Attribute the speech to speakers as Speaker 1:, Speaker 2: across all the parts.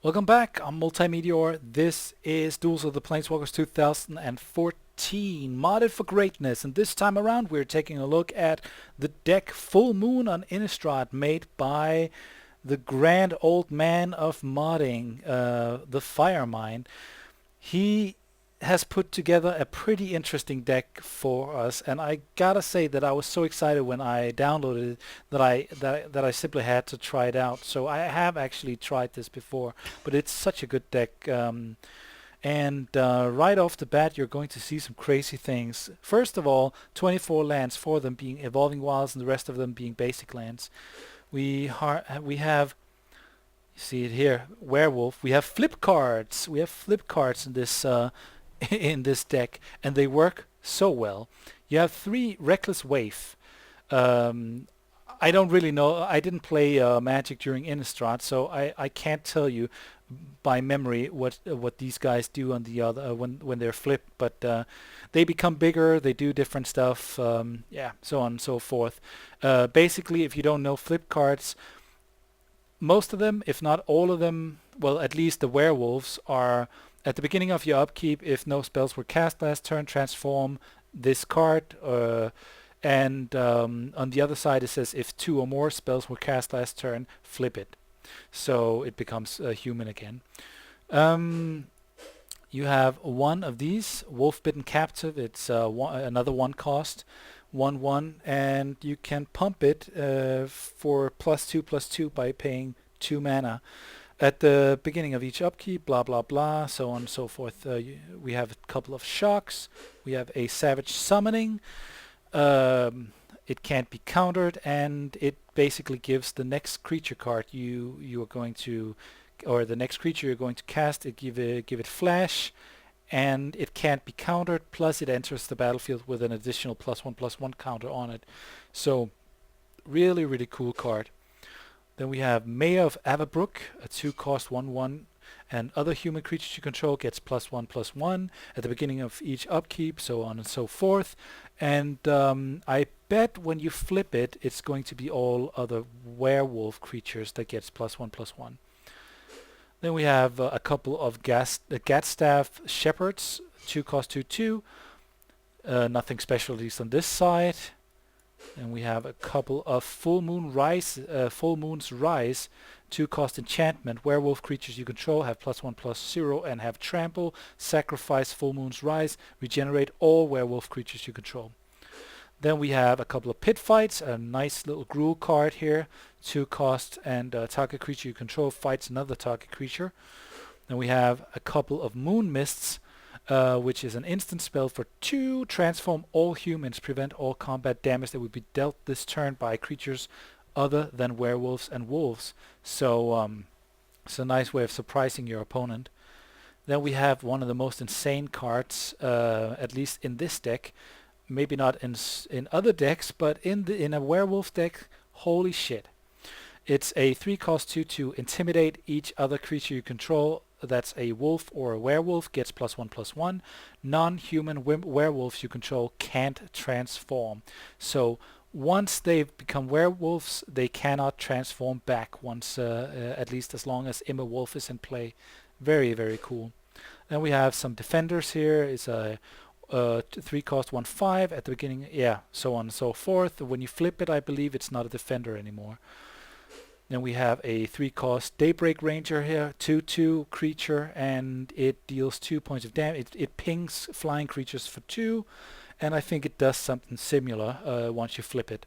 Speaker 1: Welcome back. I'm Multimeteor. This is Duels of the Planeswalkers 2014, modded for greatness. And this time around, we're taking a look at the deck Full Moon on Innistrad, made by the grand old man of modding, the Firemind. He has put together a pretty interesting deck for us, and I gotta say that I was so excited when I downloaded it that I simply had to try it out. So I have actually tried this before, but it's such a good deck. And right off the bat, you're going to see some crazy things. First of all, 24 lands, 4 of them being Evolving Wilds and the rest of them being basic lands. We have, you see it here, Werewolf. We have flip cards. We have flip cards in this in this deck, and they work so well. You have 3 Reckless Wave. Um, I don't really know. I didn't play Magic during Innistrad, so I can't tell you by memory what these guys do on the other when they're flipped. But they become bigger. They do different stuff. Yeah, so on and so forth. Basically, if you don't know flip cards, most of them, if not all of them, well, at least the werewolves are at the beginning of your upkeep. If no spells were cast last turn, transform this card. And on the other side, it says if 2 or more spells were cast last turn, flip it. So it becomes human again. You have one of these, Wolf-Bitten Captive. It's another 1 cost. 1/1, and you can pump it for +2/+2 by paying 2 mana at the beginning of each upkeep, blah blah blah, so on and so forth. We have a couple of shocks. We have a Savage Summoning. It can't be countered, and it basically gives the next creature card you are going to, or the next creature you're going to cast, give it flash, and it can't be countered, plus it enters the battlefield with an additional +1/+1 counter on it. So really, really cool card. Then we have Mayor of Avabrook, a 2-cost 1/1, and other human creatures you control gets +1/+1 at the beginning of each upkeep, so on and so forth. And I bet when you flip it, it's going to be all other werewolf creatures that gets +1/+1. Then we have a couple of Gatstaff Shepherds, 2-cost 2/2. Nothing special, at least on this side. And we have a couple of Full Moon's Rise, 2-cost enchantment. Werewolf creatures you control have +1/+0 and have trample. Sacrifice Full Moon's Rise. Regenerate all werewolf creatures you control. Then we have a couple of Pit Fights, a nice little Gruul card here, 2-cost, and target creature you control fights another target creature. Then we have a couple of Moon Mists, which is an instant spell for 2, transform all humans, prevent all combat damage that would be dealt this turn by creatures other than werewolves and wolves. So it's a nice way of surprising your opponent. Then we have one of the most insane cards, at least in this deck. Maybe not in other decks, but in a werewolf deck, holy shit. It's a 3-cost 2/2, intimidate each other creature you control. That's a wolf or a werewolf, gets +1/+1. Non-human werewolves you control can't transform. So once they've become werewolves, they cannot transform back once, at least as long as Immer Wolf is in play. Very, very cool. Then we have some defenders here. It's a 3-cost 1/5 at the beginning, yeah, so on and so forth. When you flip it, I believe it's not a defender anymore. Then we have a 3-cost Daybreak Ranger here, 2/2 creature, and it deals 2 points of damage. It pings flying creatures for 2, and I think it does something similar once you flip it.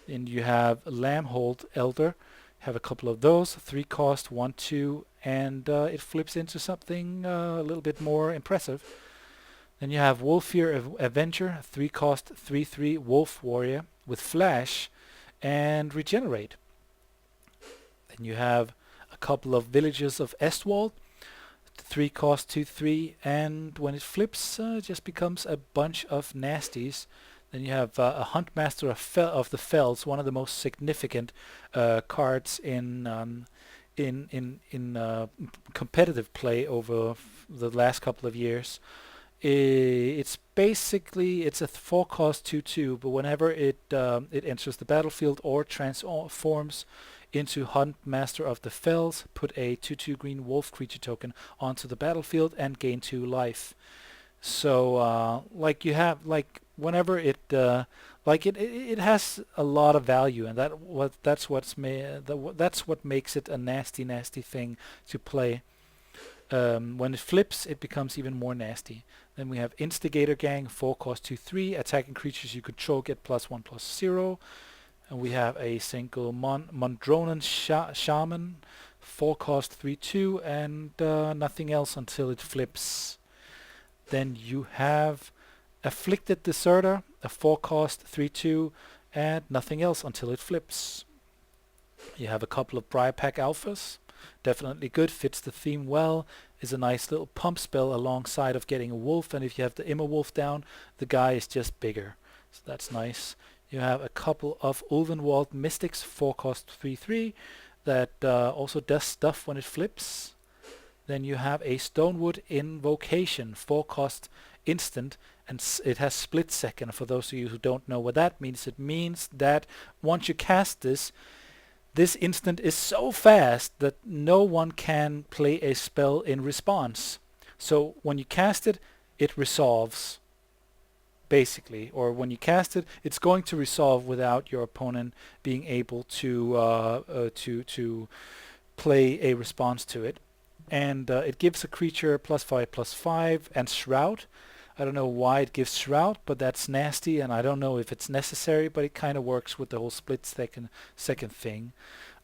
Speaker 1: And you have Lambhold Elder, have a couple of those, 3-cost 1/2, and it flips into something a little bit more impressive. Then you have Wolfear Avenger, 3-cost 3/3 Wolf Warrior with Flash and Regenerate. Then you have a couple of Villages of Estwald, 3-cost 2/3, and when it flips, it just becomes a bunch of nasties. Then you have a Huntmaster of the Fells, one of the most significant cards in competitive play over the last couple of years. It's basically, it's a 4-cost 2/2, but whenever it enters the battlefield or transforms into Hunt Master of the Fells, put a 2/2 green wolf creature token onto the battlefield and gain 2 life. So like you have like whenever it like it has a lot of value, and that's what makes it a nasty thing to play. When it flips, it becomes even more nasty. Then we have Instigator Gang, 4 cost 2/3, attacking creatures you control get +1/+0. And we have a single Mondronan Shaman, 4 cost 3/2, and nothing else until it flips. Then you have Afflicted Deserter, a 4 cost 3/2, and nothing else until it flips. You have a couple of Briarpack Alphas, definitely good, fits the theme well, is a nice little pump spell alongside of getting a wolf, and if you have the Immer Wolf down, the guy is just bigger. So that's nice. You have a couple of Ulvenwald Mystics, 4 cost 3/3, that also does stuff when it flips. Then you have a Stonewood Invocation, 4 cost instant, and it has split second. For those of you who don't know what that means, it means that once you cast this instant is so fast that no one can play a spell in response. So when you cast it, it resolves, basically. Or when you cast it, it's going to resolve without your opponent being able to play a response to it. And it gives a creature +5/+5 and Shroud. I don't know why it gives Shroud, but that's nasty, and I don't know if it's necessary, but it kind of works with the whole split second thing.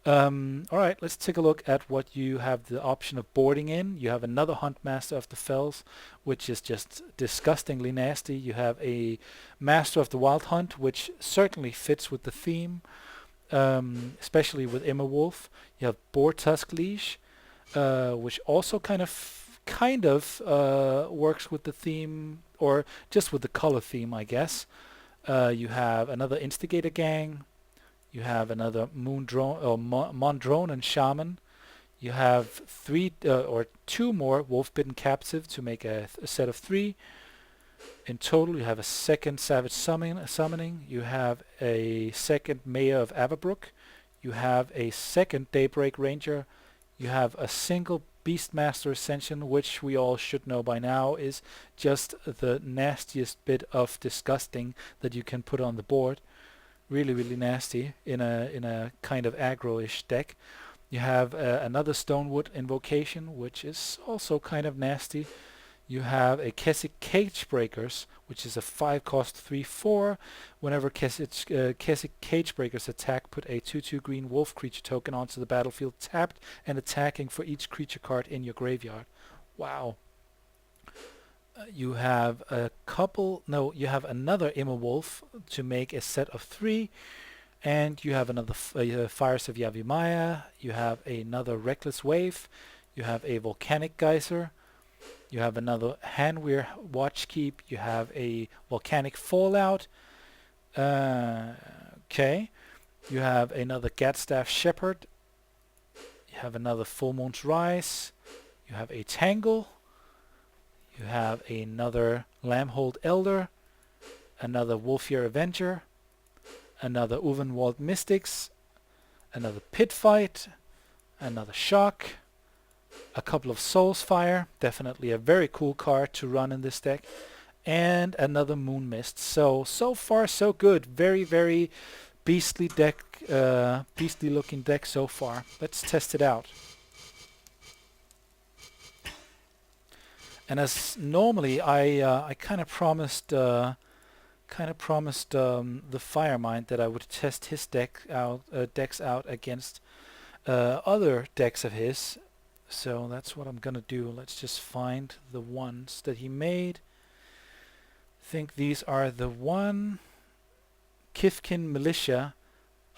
Speaker 1: Alright, let's take a look at what you have the option of boarding in. You have another Hunt Master of the Fells, which is just disgustingly nasty. You have a Master of the Wild Hunt, which certainly fits with the theme, especially with Immer Wolf. You have Boar Tusk Leash, which also kind of works with the theme, or just with the color theme, I guess. You have another Instigator Gang. You have another Mondronan Shaman. You have 3 or 2 more Wolf-Bitten Captive to make a set of 3. In total, you have a second Savage Summoning. You have a second Mayor of Averbrook. You have a second Daybreak Ranger. You have a single Beastmaster Ascension, which we all should know by now is just the nastiest bit of disgusting that you can put on the board. Really nasty in a kind of aggro-ish deck. You have another Stonewood Invocation, which is also kind of nasty. You have a Keswick Cagebreakers, which is a 5 cost 3/4. Whenever Keswick Cagebreakers attack, put a 2/2 green wolf creature token onto the battlefield, tapped and attacking for each creature card in your graveyard. Wow. You have you have another Immer Wolf to make a set of 3, and you have another Fires of Yavimaya. You have another Reckless Wave. You have a Volcanic Geyser. You have another Hanweir Watchkeep. You have a Volcanic Fallout. Okay. You have another Gadstaff Shepherd. You have another Full Moon's Rise. You have a Tangle. You have another Lambhold Elder. Another Wolfyear Avenger. Another Ulvenwald Mystics. Another Pit Fight. Another Shock. A couple of Soulsfire, definitely a very cool card to run in this deck, and another Moon Mist. So far so good. Very beastly deck, beastly looking deck so far. Let's test it out. And as normally, I kind of promised the Firemind that I would test his decks out against other decks of his. So that's what I'm gonna do. Let's just find the ones that he made. I think these are the one. Kifkin Militia.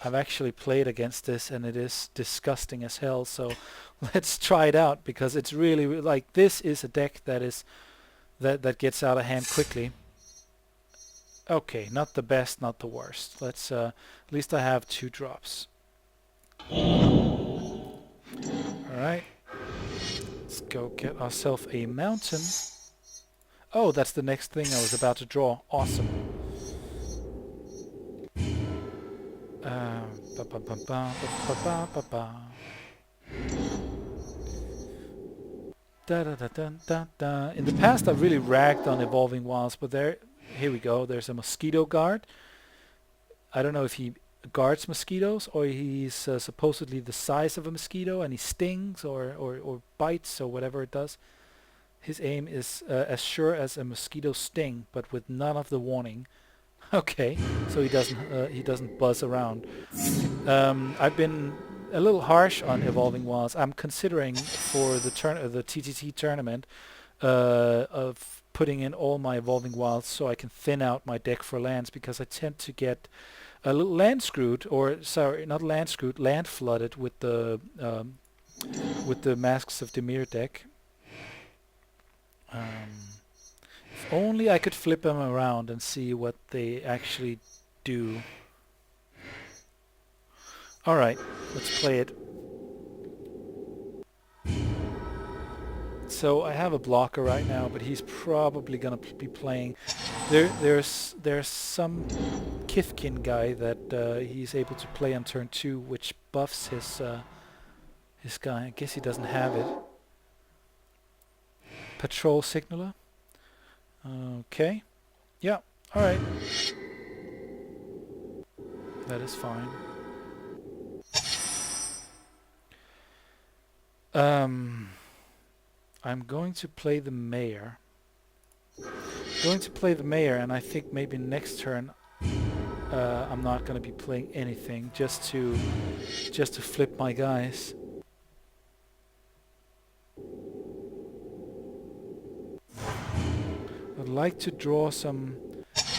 Speaker 1: I've actually played against this, and it is disgusting as hell. So let's try it out, because it's really like, this is a deck that gets out of hand quickly. Okay, not the best, not the worst. Let's at least I have 2 drops. All right. Let's go get ourselves a mountain. Oh, that's the next thing I was about to draw. Awesome. ba ba ba ba ba ba. Da da da da da da. In the past, I've really ragged on Evolving Wilds, but here we go. There's a mosquito guard. I don't know if he guards mosquitoes or he's supposedly the size of a mosquito and he stings or bites or whatever it does. His aim is as sure as a mosquito sting, but with none of the warning. Okay, so he doesn't buzz around. I've been a little harsh on Evolving Wilds. I'm considering for the TTT tournament of putting in all my Evolving Wilds so I can thin out my deck for lands, because I tend to get a little land screwed, or sorry, not land screwed, land flooded with the Masks of Dimir deck. If only I could flip them around and see what they actually do. Alright, let's play it. So I have a blocker right now, but he's probably gonna be playing. There's some Kithkin guy that he's able to play on turn 2, which buffs his guy. I guess he doesn't have it. Patrol Signaler. Okay. Yeah. All right. That is fine. I'm going to play the mayor. And I think maybe next turn I'm not going to be playing anything, just to flip my guys. I'd like to draw some.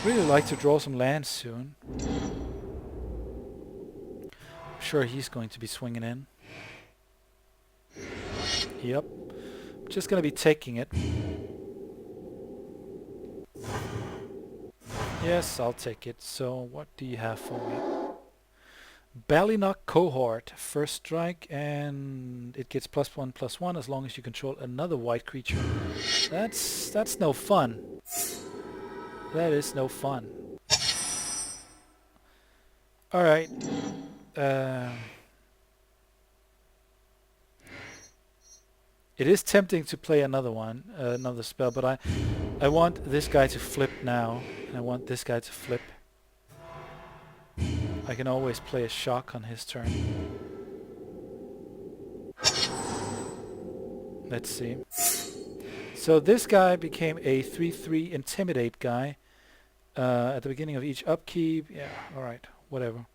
Speaker 1: Really like to draw some lands soon. I'm sure he's going to be swinging in. Yep. Just gonna be taking it. Yes, I'll take it. So what do you have for me? Ballynock Cohort. First strike, and it gets +1/+1 as long as you control another white creature. That's no fun. That is no fun. Alright. It is tempting to play another spell, but I want this guy to flip now, and I want this guy to flip. I can always play a shock on his turn. Let's see. So this guy became a 3/3 Intimidate guy at the beginning of each upkeep. Yeah, alright, whatever.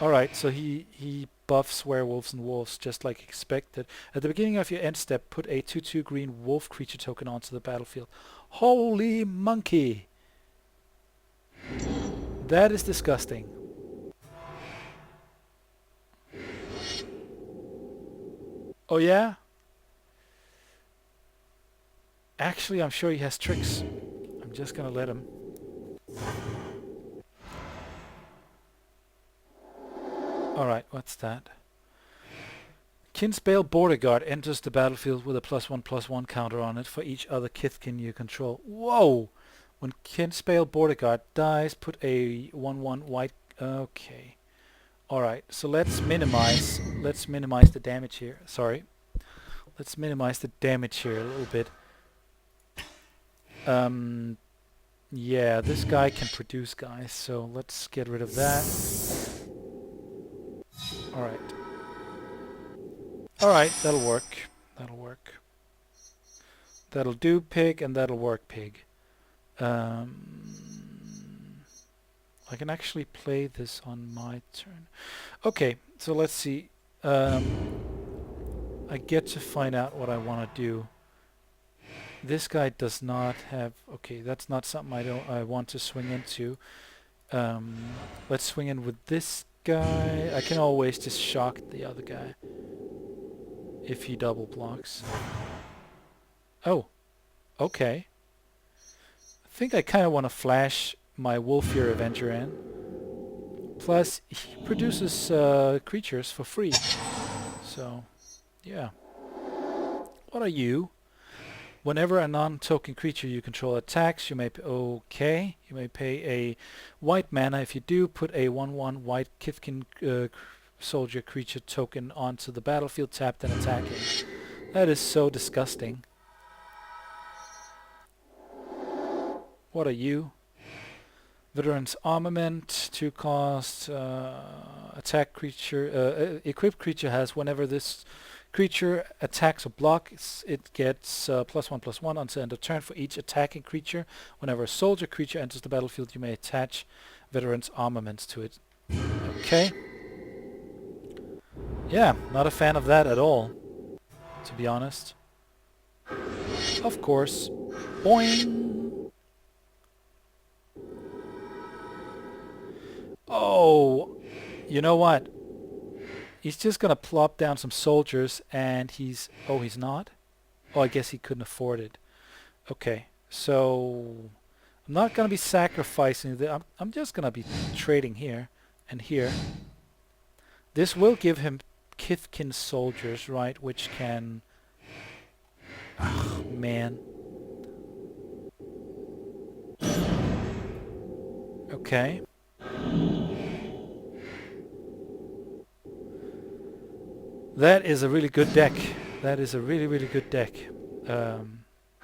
Speaker 1: Alright, so he buffs werewolves and wolves just like expected. At the beginning of your end step, put a 2/2 green wolf creature token onto the battlefield. Holy monkey! That is disgusting. Oh yeah? Actually, I'm sure he has tricks. I'm just gonna let him. Alright, what's that? Kinsbale Border Guard enters the battlefield with a +1/+1 counter on it for each other Kithkin you control. Whoa! When Kinsbale Border Guard dies, put a 1/1 white... Okay. Alright, so let's minimize the damage here. Sorry. Let's minimize the damage here a little bit. Yeah, this guy can produce guys, so let's get rid of that. Alright. Alright, that'll work. That'll work. That'll do, pig, and that'll work, pig. I can actually play this on my turn. Okay, so let's see. I get to find out what I want to do. This guy does not have... Okay, that's not something I want to swing into. Let's swing in with this guy. I can always just shock the other guy if he double blocks. Oh, okay. I think I kind of want to flash my Wolfear Avenger in. Plus, he produces creatures for free. So, yeah. What are you? Whenever a non-token creature you control attacks, you may you may pay a white mana. If you do, put a 1/1 white Kithkin soldier creature token onto the battlefield, tapped and attacking. That is so disgusting. What are you? Veteran's Armament, 2 cost, attack creature, equipped creature has whenever this creature attacks or blocks, it gets +1/+1 until end of turn for each attacking creature. Whenever a soldier creature enters the battlefield, you may attach Veteran's Armaments to it. Okay. Yeah, not a fan of that at all, to be honest. Of course. Boing! Oh, you know what? He's just gonna plop down some soldiers and he's not? Oh, I guess he couldn't afford it. Okay, so I'm not gonna be sacrificing I'm just gonna be trading here and here. This will give him Kithkin soldiers, right, which can... Oh, man. Okay. That is a really good deck. That is a really, really good deck.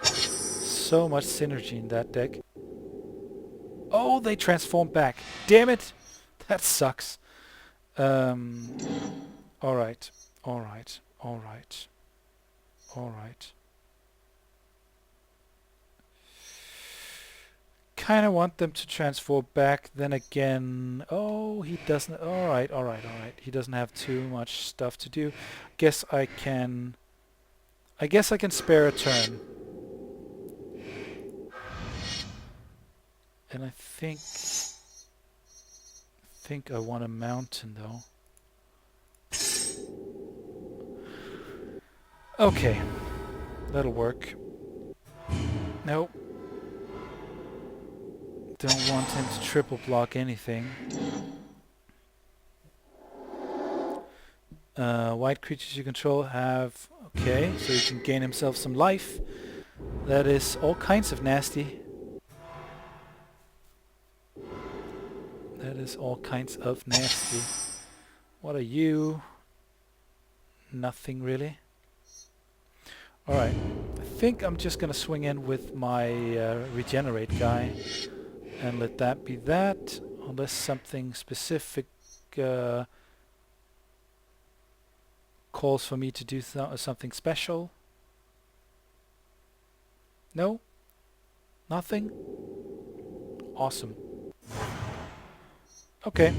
Speaker 1: So much synergy in that deck. Oh, they transformed back. Damn it! That sucks. Alright. Alright. Alright. Alright. Kind of want them to transform back, then again... Oh, he doesn't... Alright, alright, alright. He doesn't have too much stuff to do. Guess I can spare a turn. And I think I want a mountain, though. Okay. That'll work. Nope. Don't want him to triple block anything. White creatures you control have... Okay, so he can gain himself some life. That is all kinds of nasty. That is all kinds of nasty. What are you? Nothing really. Alright, I think I'm just gonna swing in with my regenerate guy and let that be that, unless something specific calls for me to do something special. No? Nothing? Awesome. Okay,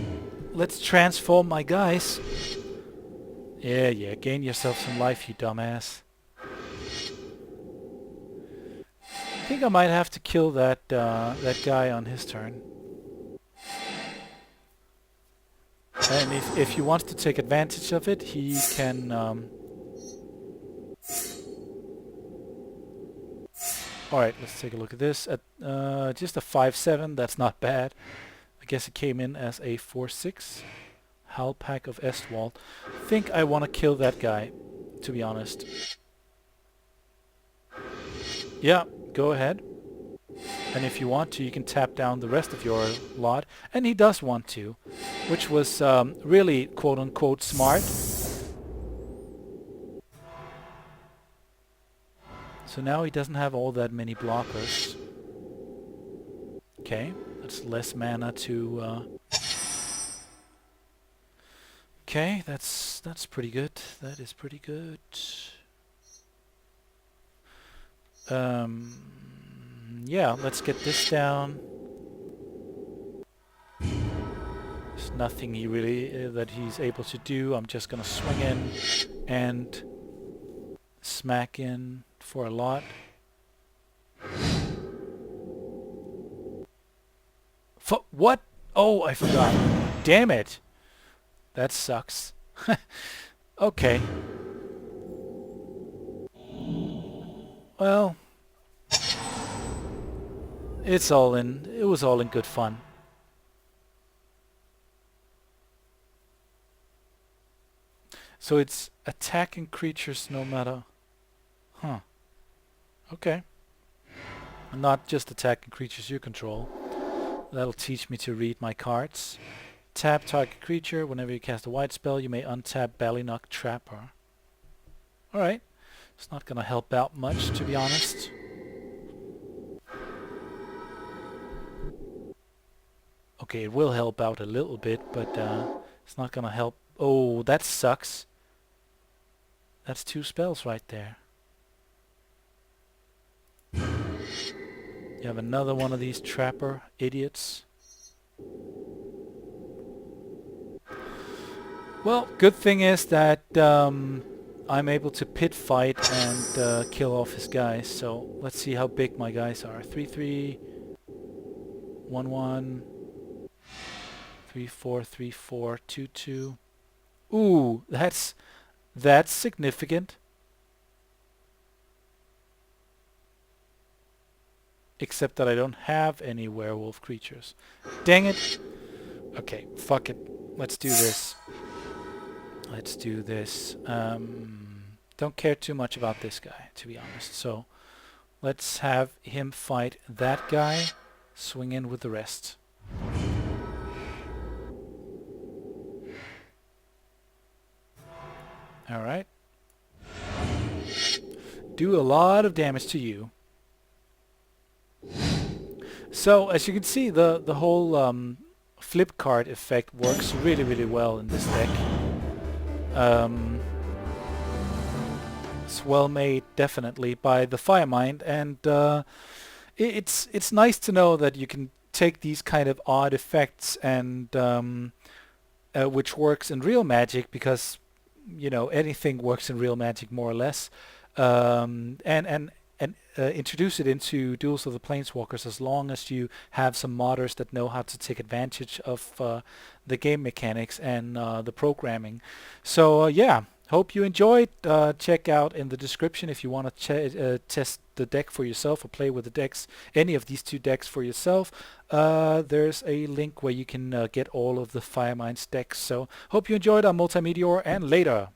Speaker 1: let's transform my guys. Yeah, gain yourself some life, you dumbass. I think I might have to kill that that guy on his turn. And if he wants to take advantage of it, he can... Alright, let's take a look at this. At just a 5/7, that's not bad. I guess it came in as a 4/6. Halpack of Estwald. I think I want to kill that guy, to be honest. Yeah, go ahead. And if you want to, you can tap down the rest of your lot. And he does want to, which was really quote-unquote smart. So now he doesn't have all that many blockers. Okay, that's less mana to... Okay, that's pretty good. That is pretty good. Yeah, let's get this down. There's nothing he really that he's able to do. I'm just gonna swing in and smack in for a lot. What? Oh, I forgot. Damn it. That sucks. Okay. Well, it was all in good fun. So it's attacking creatures no matter... Huh. Okay. Not just attacking creatures you control. That'll teach me to read my cards. Tap target creature. Whenever you cast a white spell, you may untap Ballynock Trapper. Alright. It's not gonna help out much, to be honest. Okay, it will help out a little bit, but it's not gonna help. Oh, that sucks. That's 2 spells right there. You have another one of these trapper idiots. Well, good thing is that I'm able to pit fight and kill off his guys. So let's see how big my guys are. 3-3, 1-1, 3-4, 3-4, 2-2. Ooh, that's significant. Except that I don't have any werewolf creatures. Dang it. Okay, fuck it. Let's do this. Let's do this. Don't care too much about this guy, to be honest. So let's have him fight that guy. Swing in with the rest. Alright. Do a lot of damage to you. So as you can see, the whole flip card effect works really, really well in this deck. It's well made, definitely, by the Firemind, and it's nice to know that you can take these kind of odd effects and which works in real Magic, because you know anything works in real Magic more or less, and introduce it into Duels of the Planeswalkers, as long as you have some modders that know how to take advantage of the game mechanics and the programming. So yeah, hope you enjoyed. Check out in the description if you want to test the deck for yourself or play with the decks, any of these 2 decks for yourself. There's a link where you can get all of the Firemind's decks. So hope you enjoyed our multimeteor, and later.